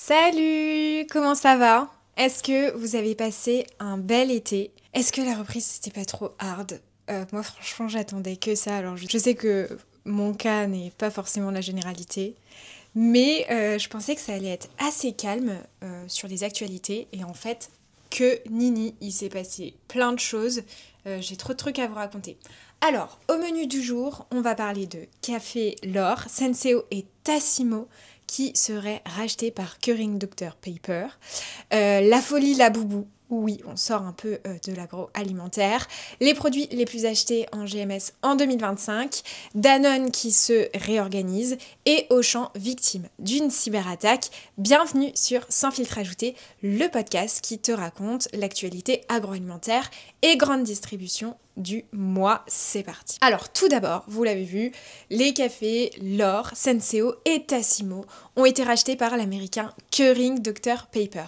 Salut, comment ça va? Est-ce que vous avez passé un bel été? Est-ce que la reprise c'était pas trop hard? Moi franchement j'attendais que ça. Alors je sais que mon cas n'est pas forcément la généralité, mais je pensais que ça allait être assez calme sur les actualités et en fait que nini, il s'est passé plein de choses. J'ai trop de trucs à vous raconter. Alors, au menu du jour, on va parler de Café L'Or, Senseo et Tassimo qui seraient rachetés par Keurig Dr Pepper. La folie Laboubou, oui, on sort un peu de l'agroalimentaire. Les produits les plus achetés en GMS en 2025. Danone qui se réorganise. Et Auchan victime d'une cyberattaque. Bienvenue sur Sans filtre ajouté, le podcast qui te raconte l'actualité agroalimentaire et grande distribution du mois. C'est parti. Alors tout d'abord, vous l'avez vu, les cafés L'Or, Senseo et Tassimo ont été rachetés par l'américain Keurig Dr Pepper.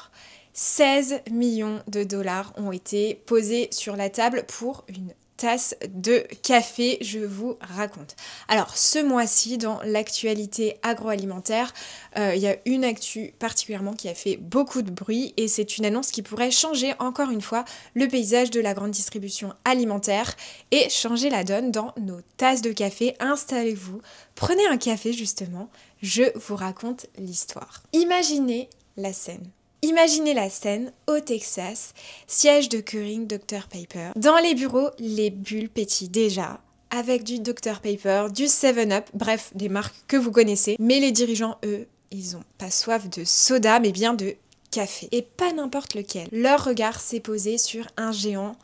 16 millions de dollars ont été posés sur la table pour une tasse de café, je vous raconte. Alors ce mois-ci, dans l'actualité agroalimentaire, il y a une actu particulièrement qui a fait beaucoup de bruit et c'est une annonce qui pourrait changer encore une fois le paysage de la grande distribution alimentaire et changer la donne dans nos tasses de café. Installez-vous, prenez un café justement, je vous raconte l'histoire. Imaginez la scène. Imaginez la scène au Texas, siège de Keurig Dr Pepper. Dans les bureaux, les bulles pétillent déjà, avec du Dr Pepper, du 7-Up, bref, des marques que vous connaissez. Mais les dirigeants, eux, ils ont pas soif de soda, mais bien de café. Et pas n'importe lequel. Leur regard s'est posé sur un géant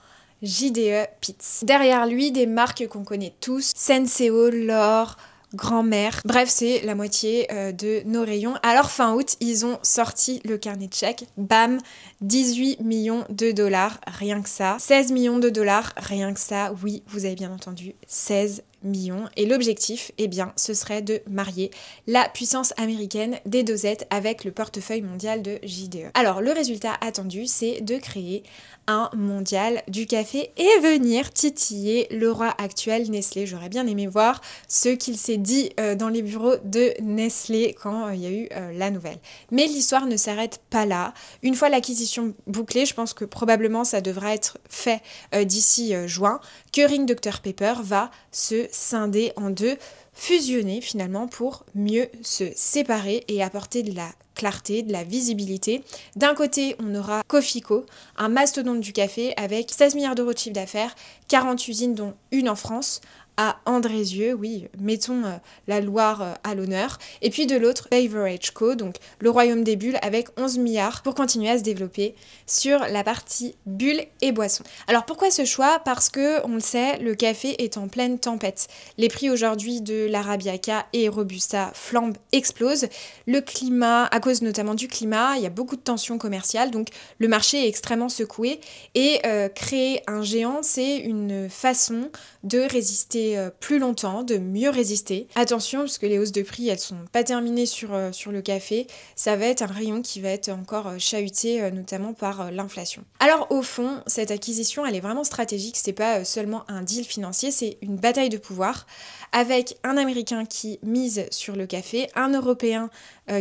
JDE Peet's. Derrière lui, des marques qu'on connaît tous, Senseo, L'Or, Grand-mère. Bref, c'est la moitié de nos rayons. Alors fin août, ils ont sorti le carnet de chèques. Bam, 18 millions de dollars, rien que ça. 16 millions de dollars, rien que ça. Oui, vous avez bien entendu, 16 millions. Et l'objectif, eh bien, ce serait de marier la puissance américaine des dosettes avec le portefeuille mondial de JDE. Alors, le résultat attendu, c'est de créer un mondial du café et venir titiller le roi actuel Nestlé. J'aurais bien aimé voir ce qu'il s'est dit dans les bureaux de Nestlé quand il y a eu la nouvelle. Mais l'histoire ne s'arrête pas là. Une fois l'acquisition bouclée, je pense que probablement ça devra être fait d'ici juin, Keurig Dr Pepper va se scinder en deux, fusionner finalement pour mieux se séparer et apporter de la clarté, de la visibilité. D'un côté, on aura Cofico, un mastodonte du café avec 16 milliards d'euros de chiffre d'affaires, 40 usines dont une en France, à Andrézieux, oui, mettons la Loire à l'honneur. Et puis de l'autre, Beverage Co, donc le royaume des bulles avec 11 milliards pour continuer à se développer sur la partie bulles et boissons. Alors pourquoi ce choix? Parce que, on le sait, le café est en pleine tempête. Les prix aujourd'hui de l'Arabica et Robusta flambent, explosent. Le climat, à cause notamment du climat, il y a beaucoup de tensions commerciales, donc le marché est extrêmement secoué. Et créer un géant, c'est une façon de résister plus longtemps, de mieux résister. Attention, parce que les hausses de prix, elles sont pas terminées sur le café. Ça va être un rayon qui va être encore chahuté, notamment par l'inflation. Alors au fond, cette acquisition, elle est vraiment stratégique. C'est pas seulement un deal financier, c'est une bataille de pouvoir avec un Américain qui mise sur le café, un Européen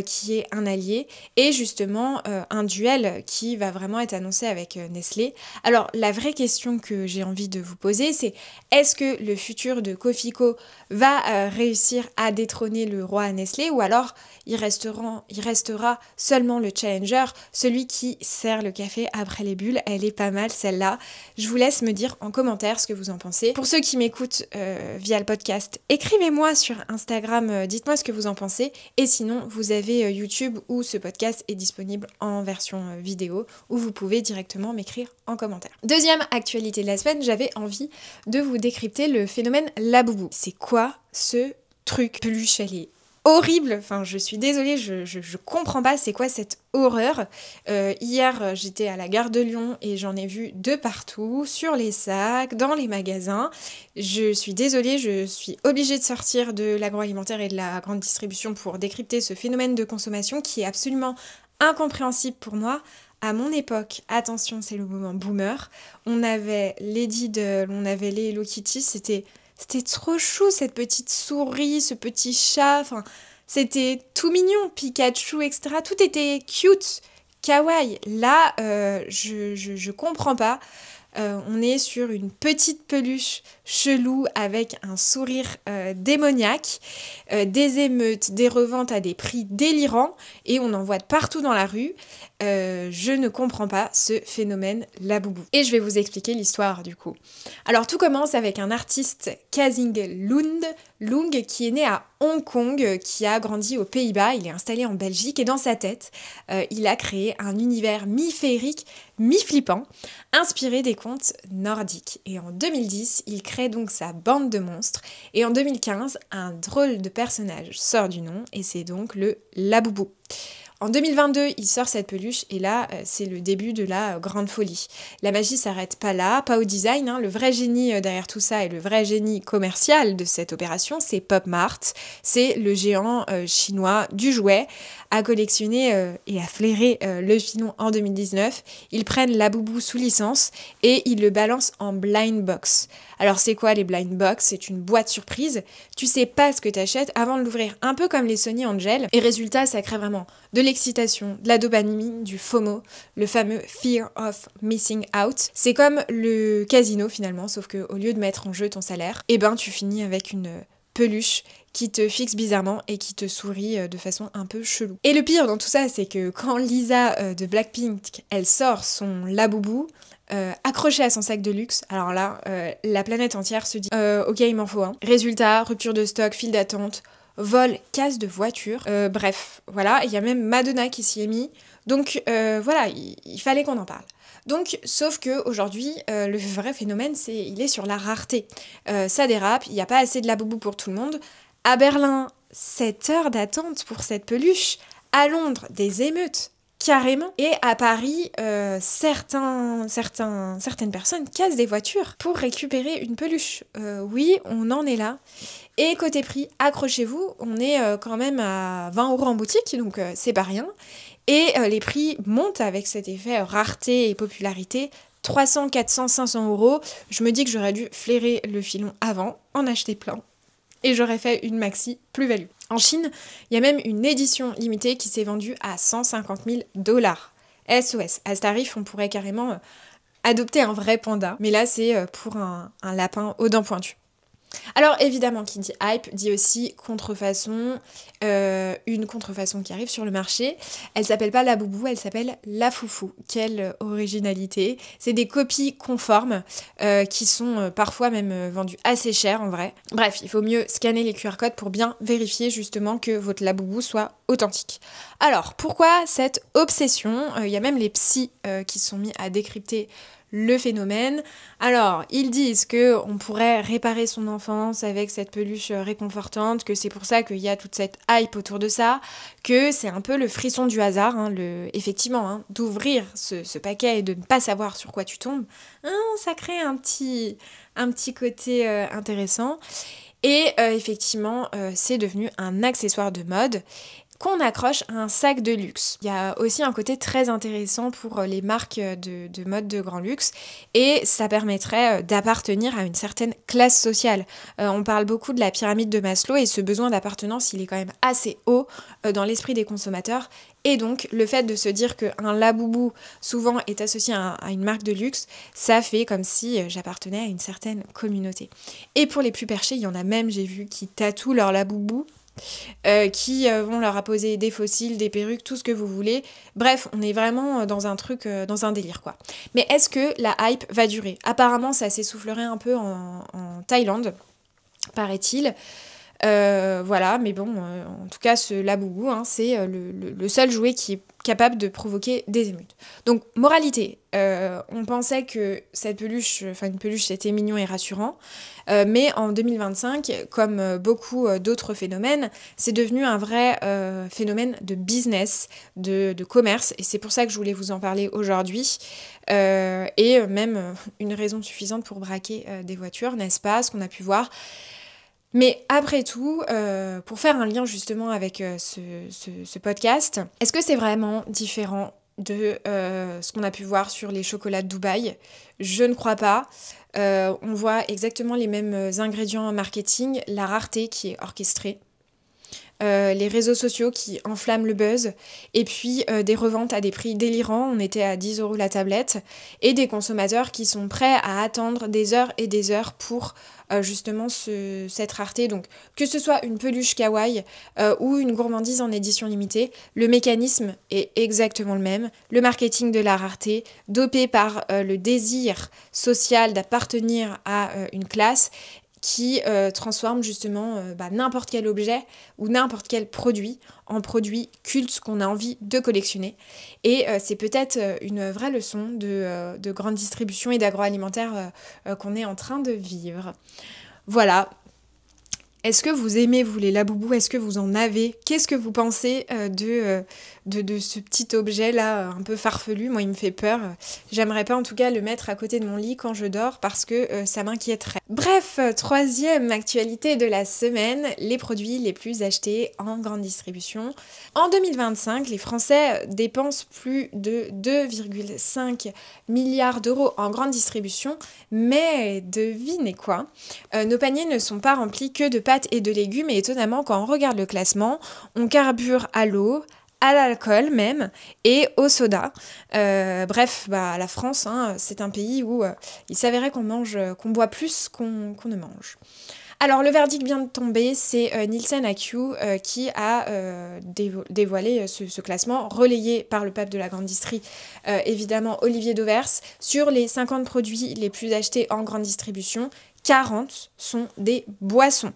qui est un allié, et justement un duel qui va vraiment être annoncé avec Nestlé. Alors la vraie question que j'ai envie de vous poser, c'est est-ce que le futur de Cofico va réussir à détrôner le roi Nestlé, ou alors il restera seulement le challenger, celui qui sert le café après les bulles? Elle est pas mal celle-là. Je vous laisse me dire en commentaire ce que vous en pensez. Pour ceux qui m'écoutent via le podcast, écrivez-moi sur Instagram, dites-moi ce que vous en pensez. Et sinon, vous avez YouTube où ce podcast est disponible en version vidéo, où vous pouvez directement m'écrire en commentaire. Deuxième actualité de la semaine, j'avais envie de vous décrypter le phénomène Laboubou. C'est quoi ce truc? Peluche, elle est horrible, enfin je suis désolée, je comprends pas c'est quoi cette horreur. Hier j'étais à la gare de Lyon et j'en ai vu de partout, sur les sacs, dans les magasins. Je suis désolée, je suis obligée de sortir de l'agroalimentaire et de la grande distribution pour décrypter ce phénomène de consommation qui est absolument incompréhensible pour moi. À mon époque, attention, c'est le moment boomer, on avait les Diddle, on avait les Hello Kitty, c'était trop chou, cette petite souris, ce petit chat, enfin, C'était tout mignon, Pikachu, etc. Tout était cute, kawaii. Là, je comprends pas. On est sur une petite peluche chelou avec un sourire démoniaque, des émeutes, des reventes à des prix délirants et on en voit de partout dans la rue. Je ne comprends pas ce phénomène Labubu. Et je vais vous expliquer l'histoire du coup. Alors tout commence avec un artiste Kazing Lung qui est né à Hong Kong, qui a grandi aux Pays-Bas, il est installé en Belgique et dans sa tête, il a créé un univers mi-féerique, mi-flippant, inspiré des contes nordiques. Et en 2010, il crée donc sa bande de monstres et en 2015, un drôle de personnage sort du nom et c'est donc le Labubu. En 2022, il sort cette peluche et là, c'est le début de la grande folie. La magie s'arrête pas là, pas au design, hein. Le vrai génie derrière tout ça et le vrai génie commercial de cette opération, c'est Pop Mart. C'est le géant chinois du jouet, a collectionné et a flairé le filon en 2019. Ils prennent Labubu sous licence et ils le balancent en blind box. Alors c'est quoi les blind box? C'est une boîte surprise. Tu sais pas ce que t'achètes avant de l'ouvrir, un peu comme les Sony Angel. Et résultat, ça crée vraiment de l'excitation, de la dopamine, du FOMO, le fameux Fear of Missing Out. C'est comme le casino finalement, sauf que au lieu de mettre en jeu ton salaire, eh ben tu finis avec une peluche qui te fixe bizarrement et qui te sourit de façon un peu chelou. Et le pire dans tout ça, c'est que quand Lisa de Blackpink, elle sort son Labubu, accroché à son sac de luxe, alors là, la planète entière se dit ok, il m'en faut un. Résultat, rupture de stock, file d'attente, vol, casse de voiture, bref, voilà, il y a même Madonna qui s'y est mis, donc voilà, il fallait qu'on en parle. Donc, sauf que aujourd'hui, le vrai phénomène, il est sur la rareté. Ça dérape, il n'y a pas assez de Labubu pour tout le monde. À Berlin, 7 heures d'attente pour cette peluche. À Londres, des émeutes, carrément. Et à Paris, certaines personnes cassent des voitures pour récupérer une peluche. Oui, on en est là. Et côté prix, accrochez-vous, on est quand même à 20 € en boutique, donc c'est pas rien. Et les prix montent avec cet effet rareté et popularité. 300, 400, 500 €. Je me dis que j'aurais dû flairer le filon avant, en acheter plein. Et j'aurais fait une maxi plus-value. En Chine, il y a même une édition limitée qui s'est vendue à 150 000 $. SOS. À ce tarif, on pourrait carrément adopter un vrai panda. Mais là, c'est pour un lapin aux dents pointues. Alors évidemment, qui dit hype dit aussi contrefaçon, une contrefaçon qui arrive sur le marché. Elle s'appelle pas Labubu, elle s'appelle Lafoufou. Quelle originalité! C'est des copies conformes qui sont parfois même vendues assez cher en vrai. Bref, il faut mieux scanner les QR codes pour bien vérifier justement que votre Labubu soit authentique. Alors, pourquoi cette obsession? Il y a même les psys qui sont mis à décrypter le phénomène. Alors, ils disent que on pourrait réparer son enfance avec cette peluche réconfortante, que c'est pour ça qu'il y a toute cette hype autour de ça, que c'est un peu le frisson du hasard, hein, effectivement, hein, d'ouvrir ce paquet et de ne pas savoir sur quoi tu tombes, hein, ça crée un petit côté intéressant. Et effectivement, c'est devenu un accessoire de mode qu'on accroche à un sac de luxe. Il y a aussi un côté très intéressant pour les marques de mode de grand luxe et ça permettrait d'appartenir à une certaine classe sociale. On parle beaucoup de la pyramide de Maslow et ce besoin d'appartenance, il est quand même assez haut dans l'esprit des consommateurs. Et donc, le fait de se dire qu'un Labubu, souvent, est associé à une marque de luxe, ça fait comme si j'appartenais à une certaine communauté. Et pour les plus perchés, il y en a même, j'ai vu, qui tatouent leur Labubu, qui vont leur apposer des fossiles, des perruques, tout ce que vous voulez. Bref, on est vraiment dans un truc, dans un délire, quoi. Mais est-ce que la hype va durer? Apparemment, ça s'essoufflerait un peu en Thaïlande, paraît-il. Voilà, mais bon, en tout cas, ce Labubu, hein, c'est le seul jouet qui est capable de provoquer des émeutes. Donc, moralité, on pensait que cette peluche, une peluche, c'était mignon et rassurant, mais en 2025, comme beaucoup d'autres phénomènes, c'est devenu un vrai phénomène de business, de commerce, et c'est pour ça que je voulais vous en parler aujourd'hui, et même une raison suffisante pour braquer des voitures, n'est-ce pas, ce qu'on a pu voir. Mais après tout, pour faire un lien justement avec ce podcast, est-ce que c'est vraiment différent de ce qu'on a pu voir sur les chocolats de Dubaï? Je ne crois pas. On voit exactement les mêmes ingrédients en marketing, la rareté qui est orchestrée. les réseaux sociaux qui enflamment le buzz, et puis des reventes à des prix délirants, on était à 10 € la tablette, et des consommateurs qui sont prêts à attendre des heures et des heures pour justement cette rareté. Donc que ce soit une peluche kawaii ou une gourmandise en édition limitée, le mécanisme est exactement le même. Le marketing de la rareté, dopé par le désir social d'appartenir à une classe, qui transforme justement n'importe quel objet ou n'importe quel produit en produit culte qu'on a envie de collectionner. Et c'est peut-être une vraie leçon de grande distribution et d'agroalimentaire qu'on est en train de vivre. Voilà. Est-ce que vous aimez, vous, les laboubous? Est-ce que vous en avez? Qu'est-ce que vous pensez de ce petit objet-là, un peu farfelu? Moi, il me fait peur. J'aimerais pas, en tout cas, le mettre à côté de mon lit quand je dors parce que ça m'inquiéterait. Bref, troisième actualité de la semaine, les produits les plus achetés en grande distribution. En 2025, les Français dépensent plus de 2,5 milliards d'euros en grande distribution, mais devinez quoi? Nos paniers ne sont pas remplis que de pâtes et de légumes, et étonnamment, quand on regarde le classement, on carbure à l'eau, à l'alcool même, et au soda. Bref, la France, c'est un pays où il s'avérait qu'on boit plus qu'on ne mange. Alors, le verdict vient de tomber, c'est Nielsen IQ qui a dévoilé ce classement, relayé par le pape de la grande distrie, évidemment Olivier Dauvers, sur les 50 produits les plus achetés en grande distribution. 40 sont des boissons.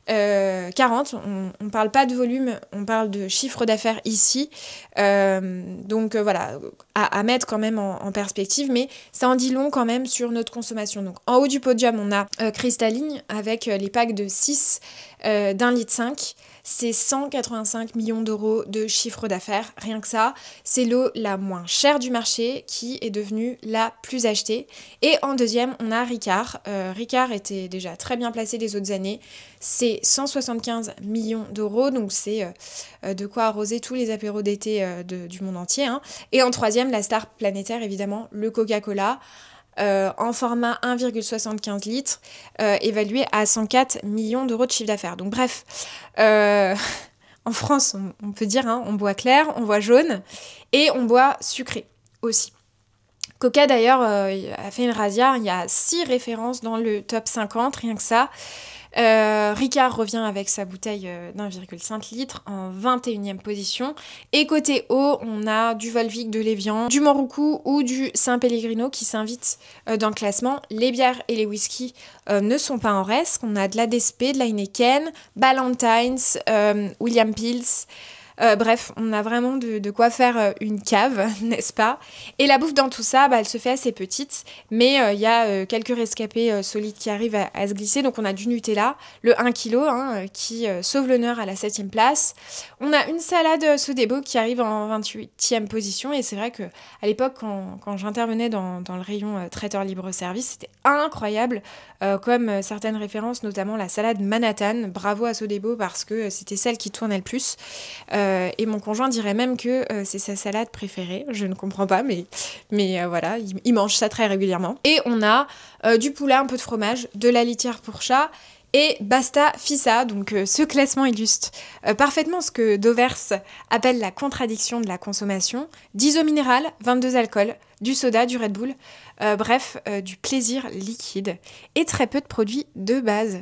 40, on ne parle pas de volume, on parle de chiffre d'affaires ici. Donc voilà, à mettre quand même en perspective, mais ça en dit long quand même sur notre consommation. Donc en haut du podium, on a Cristalline avec les packs de 6 d'1,5 litre. C'est 185 millions d'euros de chiffre d'affaires, rien que ça. C'est l'eau la moins chère du marché qui est devenue la plus achetée. Et en deuxième, on a Ricard. Ricard était déjà très bien placé les autres années. C'est 175 millions d'euros, donc c'est de quoi arroser tous les apéros d'été du monde entier. Et en troisième, la star planétaire, évidemment, le Coca-Cola. En format 1,75 litres, évalué à 104 millions d'euros de chiffre d'affaires. Donc bref, en France, on peut dire, on boit clair, on boit jaune, et on boit sucré aussi. Coca d'ailleurs a fait une razzia, il y a 6 références dans le top 50, rien que ça. Ricard revient avec sa bouteille d'1,5 litre en 21e position. Et côté eau, on a du Volvic, de l'Evian, du Montroucou ou du Saint-Pellegrino qui s'invitent dans le classement. Les bières et les whiskies ne sont pas en reste. On a de la DSP, de la Heineken, Ballantine's, William Pils. Bref, on a vraiment de quoi faire une cave, n'est-ce pas? Et la bouffe dans tout ça, elle se fait assez petite, mais il y a quelques rescapés solides qui arrivent à se glisser. Donc on a du Nutella, le 1 kg, qui sauve l'honneur à la 7e place. On a une salade Sodebo qui arrive en 28e position, et c'est vrai qu'à l'époque, quand j'intervenais dans le rayon traiteur libre-service, c'était incroyable, comme certaines références, notamment la salade Manhattan. Bravo à Sodebo parce que c'était celle qui tournait le plus. Et mon conjoint dirait même que c'est sa salade préférée. Je ne comprends pas, mais voilà, il mange ça très régulièrement. Et on a du poulet, un peu de fromage, de la litière pour chat, et basta fissa. Donc ce classement illustre parfaitement ce que Dauvers appelle la contradiction de la consommation. 10 eaux minérales, 22 alcools, du soda, du Red Bull, du plaisir liquide et très peu de produits de base.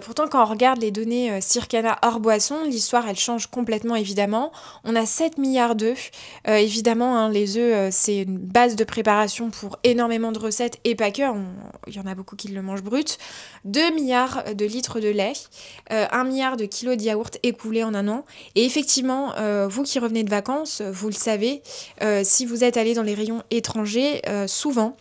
Pourtant, quand on regarde les données Circana hors boisson, l'histoire elle change complètement évidemment. On a 7 milliards d'œufs. Évidemment, les œufs, c'est une base de préparation pour énormément de recettes et pas que. Il y en a beaucoup qui le mangent brut. 2 milliards de litres de lait, 1 milliard de kilos de yaourt écoulés en un an. Et effectivement, vous qui revenez de vacances, vous le savez, si vous êtes allé dans les rayons étrangers, souvent,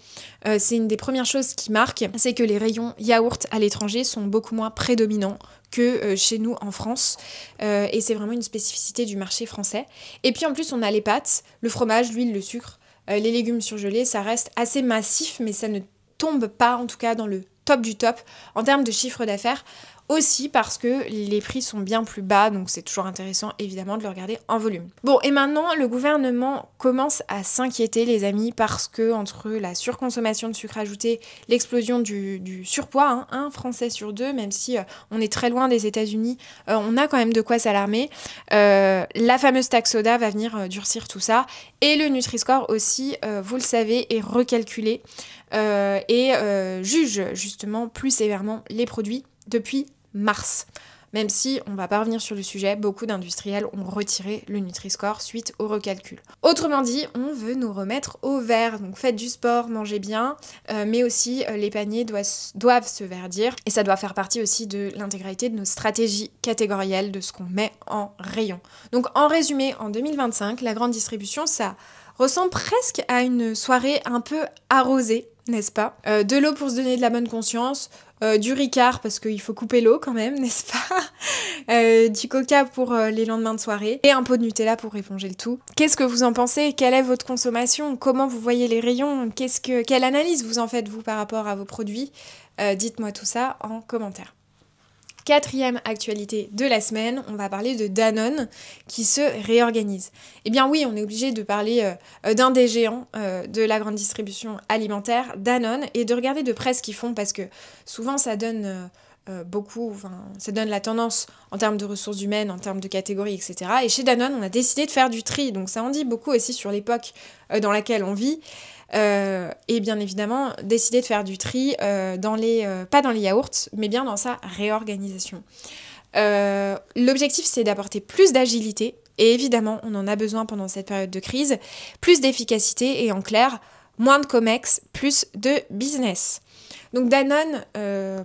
c'est une des premières choses qui marque, c'est que les rayons yaourt à l'étranger sont beaucoup moins prédominants que chez nous en France. Et c'est vraiment une spécificité du marché français. Et puis en plus, on a les pâtes, le fromage, l'huile, le sucre, les légumes surgelés. Ça reste assez massif, mais ça ne tombe pas, en tout cas, dans le top du top en termes de chiffre d'affaires. Aussi parce que les prix sont bien plus bas, donc c'est toujours intéressant évidemment de le regarder en volume. Bon, et maintenant le gouvernement commence à s'inquiéter les amis, parce que entre la surconsommation de sucre ajouté, l'explosion du surpoids, hein, un Français sur deux, même si on est très loin des États-Unis, on a quand même de quoi s'alarmer. La fameuse taxe soda va venir durcir tout ça, et le Nutri-Score aussi, vous le savez, est recalculé et juge justement plus sévèrement les produits depuis mars. Même si, on va pas revenir sur le sujet, beaucoup d'industriels ont retiré le Nutri-Score suite au recalcul. Autrement dit, on veut nous remettre au vert. Donc faites du sport, mangez bien, mais aussi les paniers doivent se verdir. Et ça doit faire partie aussi de l'intégralité de nos stratégies catégorielles, de ce qu'on met en rayon. Donc en résumé, en 2025, la grande distribution, ça ressemble presque à une soirée un peu arrosée, n'est-ce pas ? De l'eau pour se donner de la bonne conscience, du Ricard parce qu'il faut couper l'eau quand même, n'est-ce pas ? Du coca pour les lendemains de soirée et un pot de Nutella pour éponger le tout. Qu'est-ce que vous en pensez ? Quelle est votre consommation ? Comment vous voyez les rayons ? Quelle analyse vous en faites vous par rapport à vos produits ? Dites-moi tout ça en commentaire. Quatrième actualité de la semaine, on va parler de Danone qui se réorganise. Eh bien oui, on est obligé de parler d'un des géants de la grande distribution alimentaire, Danone, et de regarder de près ce qu'ils font, parce que souvent ça donne ça donne la tendance en termes de ressources humaines, en termes de catégories, etc. Et chez Danone, on a décidé de faire du tri, donc ça en dit beaucoup aussi sur l'époque dans laquelle on vit. Et bien évidemment décider de faire du tri pas dans les yaourts, mais bien dans sa réorganisation. L'objectif, c'est d'apporter plus d'agilité, et évidemment on en a besoin pendant cette période de crise, plus d'efficacité et en clair, moins de comex, plus de business. Donc Danone,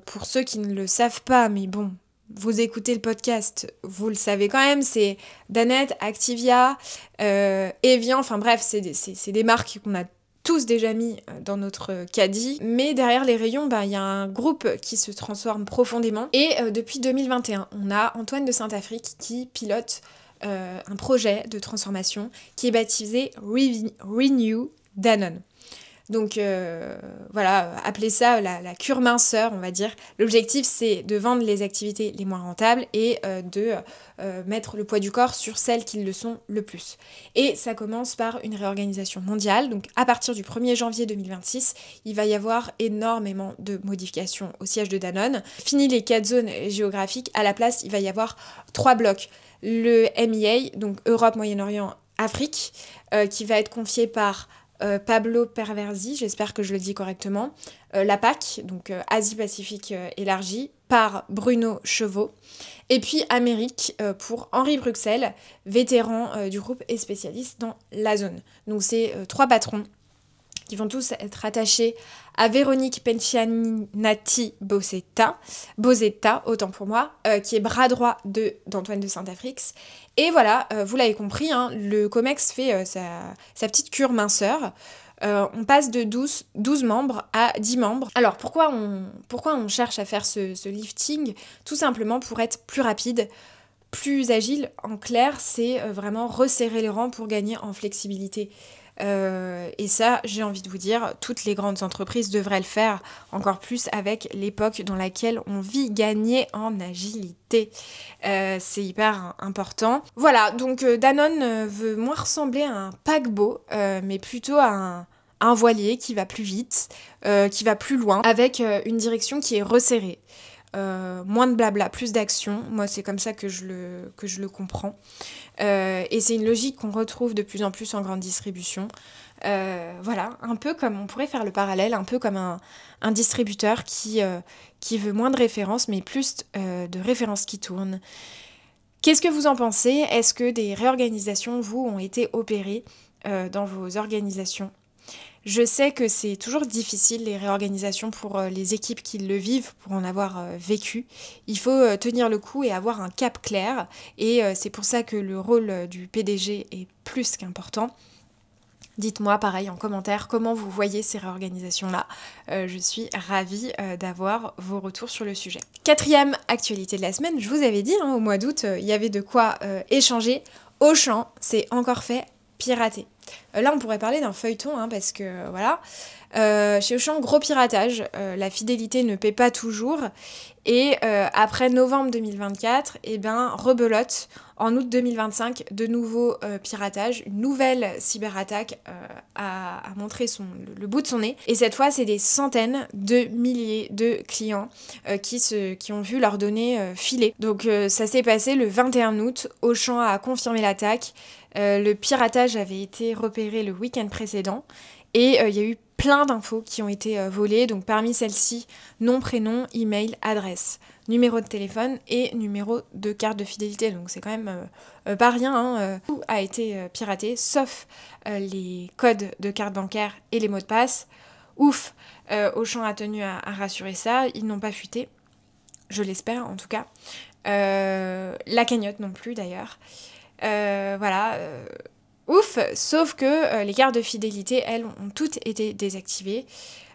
pour ceux qui ne le savent pas, mais bon, vous écoutez le podcast, vous le savez quand même, c'est Danette, Activia, Evian, enfin bref, c'est des marques qu'on a tous déjà mis dans notre caddie, mais derrière les rayons, il y a un groupe qui se transforme profondément, et depuis 2021, on a Antoine de Saint-Affrique qui pilote un projet de transformation qui est baptisé Renew Danone. Donc voilà, appelez ça la cure minceur, on va dire. L'objectif, c'est de vendre les activités les moins rentables et de mettre le poids du corps sur celles qui le sont le plus. Et ça commence par une réorganisation mondiale. Donc à partir du 1er janvier 2026, il va y avoir énormément de modifications au siège de Danone. Fini les 4 zones géographiques, à la place, il va y avoir 3 blocs. Le MEA, donc Europe, Moyen-Orient, Afrique, qui va être confié par Pablo Perversi, j'espère que je le dis correctement, la PAC, donc Asie-Pacifique élargie, par Bruno Chevaux, et puis Amérique pour Henri Bruxelles, vétéran du groupe et spécialiste dans la zone. Donc c'est 3 patrons qui vont tous être attachés à Véronique Pencianati Bosetta, autant pour moi, qui est bras droit d'Antoine de Saint-Affrique. Et voilà, vous l'avez compris, hein, le COMEX fait sa petite cure minceur. On passe de 12 membres à 10 membres. Alors pourquoi on cherche à faire ce lifting ? Tout simplement pour être plus rapide, plus agile. En clair, c'est vraiment resserrer les rangs pour gagner en flexibilité. Et ça, j'ai envie de vous dire, toutes les grandes entreprises devraient le faire, encore plus avec l'époque dans laquelle on vit, gagner en agilité. C'est hyper important. Voilà, donc Danone veut moins ressembler à un paquebot, mais plutôt à un voilier qui va plus vite, qui va plus loin, avec une direction qui est resserrée. Moins de blabla, plus d'action. Moi, c'est comme ça que je le comprends. Et c'est une logique qu'on retrouve de plus en plus en grande distribution. Voilà, un peu comme, on pourrait faire le parallèle, un peu comme un distributeur qui veut moins de références, mais plus de références qui tournent. Qu'est-ce que vous en pensez ? Est-ce que des réorganisations, vous, ont été opérées dans vos organisations ? Je sais que c'est toujours difficile, les réorganisations, pour les équipes qui le vivent, pour en avoir vécu. Il faut tenir le coup et avoir un cap clair. Et c'est pour ça que le rôle du PDG est plus qu'important. Dites-moi, pareil, en commentaire, comment vous voyez ces réorganisations-là. Je suis ravie d'avoir vos retours sur le sujet. Quatrième actualité de la semaine, je vous avais dit, au mois d'août, il y avait de quoi échanger. Auchan s'est encore fait piratés. Là, on pourrait parler d'un feuilleton, hein, parce que voilà. Chez Auchan, gros piratage, la fidélité ne paie pas toujours. Et après novembre 2024, eh ben, rebelote. En août 2025, de nouveaux piratages, une nouvelle cyberattaque a montré le bout de son nez. Et cette fois, c'est des centaines de milliers de clients qui ont vu leurs données filer. Donc ça s'est passé le 21 août. Auchan a confirmé l'attaque. Le piratage avait été repéré le week-end précédent. Et il y a eu plein d'infos qui ont été volées. Donc parmi celles-ci, nom, prénom, email, adresse, numéro de téléphone et numéro de carte de fidélité. Donc c'est quand même pas rien. Hein. Tout a été piraté, sauf les codes de carte bancaire et les mots de passe. Ouf, Auchan a tenu à rassurer ça. Ils n'ont pas fuité. Je l'espère en tout cas. La cagnotte non plus d'ailleurs. Voilà. Ouf, sauf que les cartes de fidélité, elles, ont toutes été désactivées.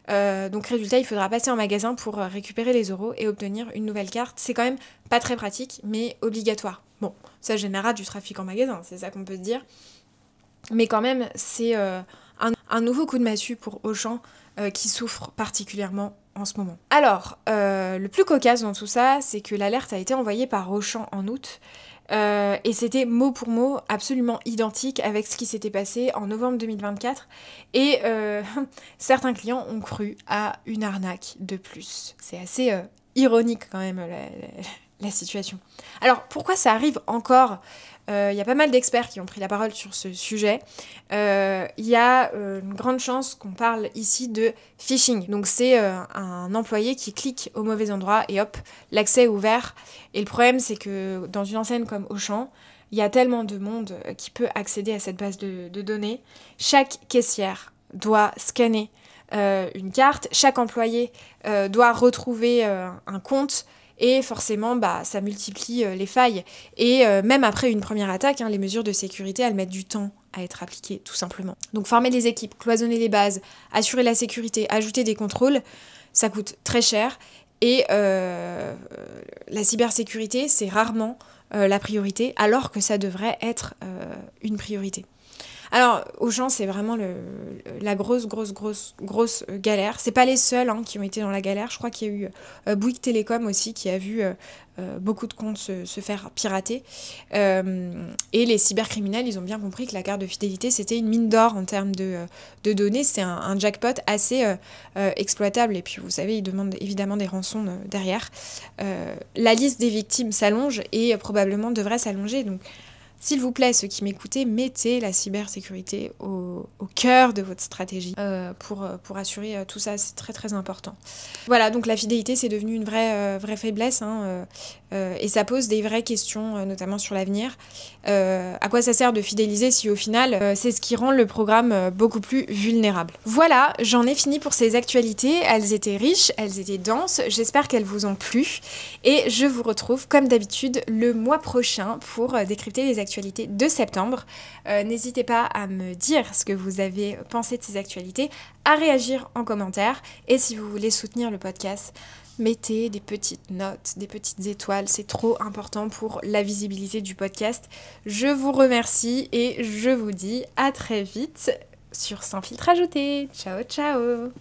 Donc résultat, il faudra passer en magasin pour récupérer les euros et obtenir une nouvelle carte. C'est quand même pas très pratique, mais obligatoire. Bon, ça générera du trafic en magasin, c'est ça qu'on peut se dire. Mais quand même, c'est un nouveau coup de massue pour Auchan qui souffre particulièrement en ce moment. Alors, le plus cocasse dans tout ça, c'est que l'alerte a été envoyée par Auchan en août. Et c'était mot pour mot absolument identique avec ce qui s'était passé en novembre 2024. Et certains clients ont cru à une arnaque de plus. C'est assez ironique quand même la situation. Alors pourquoi ça arrive encore ? Il y a pas mal d'experts qui ont pris la parole sur ce sujet. Il y a une grande chance qu'on parle ici de phishing. Donc c'est un employé qui clique au mauvais endroit et hop, l'accès est ouvert. Et le problème, c'est que dans une enseigne comme Auchan, il y a tellement de monde qui peut accéder à cette base de données. Chaque caissière doit scanner une carte. Chaque employé doit retrouver un compte. Et forcément, ça multiplie les failles. Et même après une première attaque, les mesures de sécurité, elles mettent du temps à être appliquées, tout simplement. Donc former les équipes, cloisonner les bases, assurer la sécurité, ajouter des contrôles, ça coûte très cher. Et la cybersécurité, c'est rarement la priorité, alors que ça devrait être une priorité. Alors, Auchan, c'est vraiment la grosse galère. C'est pas les seuls qui ont été dans la galère. Je crois qu'il y a eu Bouygues Télécom aussi qui a vu beaucoup de comptes se faire pirater. Et les cybercriminels, ils ont bien compris que la carte de fidélité, c'était une mine d'or en termes de données. C'est un jackpot assez exploitable. Et puis, vous savez, ils demandent évidemment des rançons derrière. La liste des victimes s'allonge et probablement devrait s'allonger. Donc, s'il vous plaît, ceux qui m'écoutez, mettez la cybersécurité au cœur de votre stratégie pour assurer tout ça, c'est très très important. Voilà, donc la fidélité, c'est devenu une vraie faiblesse et ça pose des vraies questions, notamment sur l'avenir. À quoi ça sert de fidéliser si au final, c'est ce qui rend le programme beaucoup plus vulnérable. Voilà, j'en ai fini pour ces actualités. Elles étaient riches, elles étaient denses, j'espère qu'elles vous ont plu. Et je vous retrouve, comme d'habitude, le mois prochain pour décrypter les actualités de septembre. N'hésitez pas à me dire ce que vous avez pensé de ces actualités, à réagir en commentaire. Et si vous voulez soutenir le podcast, mettez des petites notes, des petites étoiles. C'est trop important pour la visibilité du podcast. Je vous remercie et je vous dis à très vite sur Sans filtre ajouté. Ciao, ciao!